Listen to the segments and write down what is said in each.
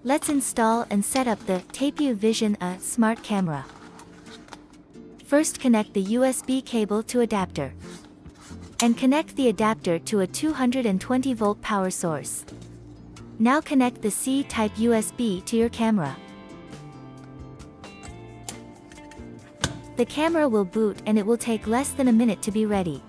Let's install and set up the TAPIU Vision-A smart camera. First, connect the USB cable to adapter. And connect the adapter to a 220-volt power source. Now connect the C-type USB to your camera. The camera will boot and it will take less than a minute to be ready.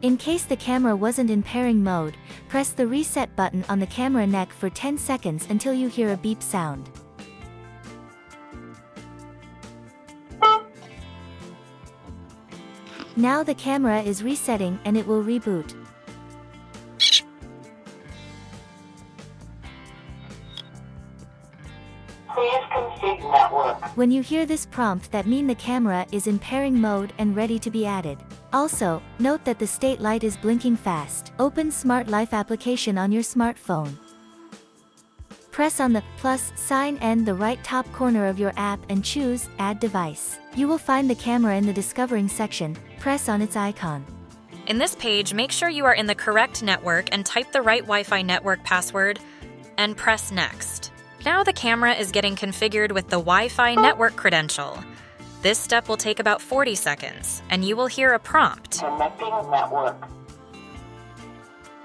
In case the camera wasn't in pairing mode, press the reset button on the camera neck for 10 seconds until you hear a beep sound. Now the camera is resetting and it will reboot. Please configure network. When you hear this prompt, that means the camera is in pairing mode and ready to be added. Also, note that the state light is blinking fast. Open Smart Life application on your smartphone. Press on the plus sign in the right top corner of your app and choose Add Device. You will find the camera in the Discovering section. Press on its icon. In this page, make sure you are in the correct network and type the right Wi-Fi network password and press Next. Now the camera is getting configured with the Wi-Fi network credential. This step will take about 40 seconds, and you will hear a prompt. Connecting network.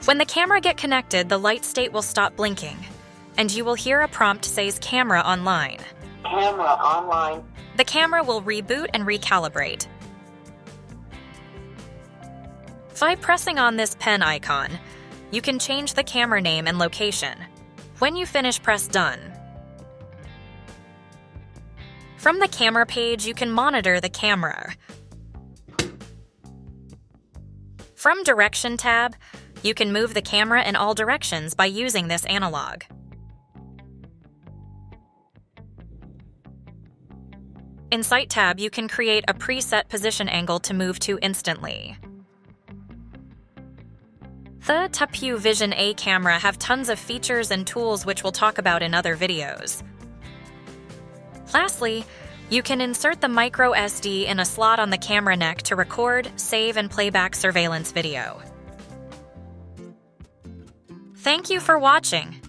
When the camera gets connected, the light state will stop blinking, and you will hear a prompt says Camera Online. Camera online. The camera will reboot and recalibrate. By pressing on this pen icon, you can change the camera name and location. When you finish, press Done. From the camera page, you can monitor the camera. From Direction tab, you can move the camera in all directions by using this analog. In Sight tab, you can create a preset position angle to move to instantly. The TAPIU Vision-A camera have tons of features and tools which we'll talk about in other videos. Lastly, you can insert the micro SD in a slot on the camera neck to record, save, and play back surveillance video. Thank you for watching.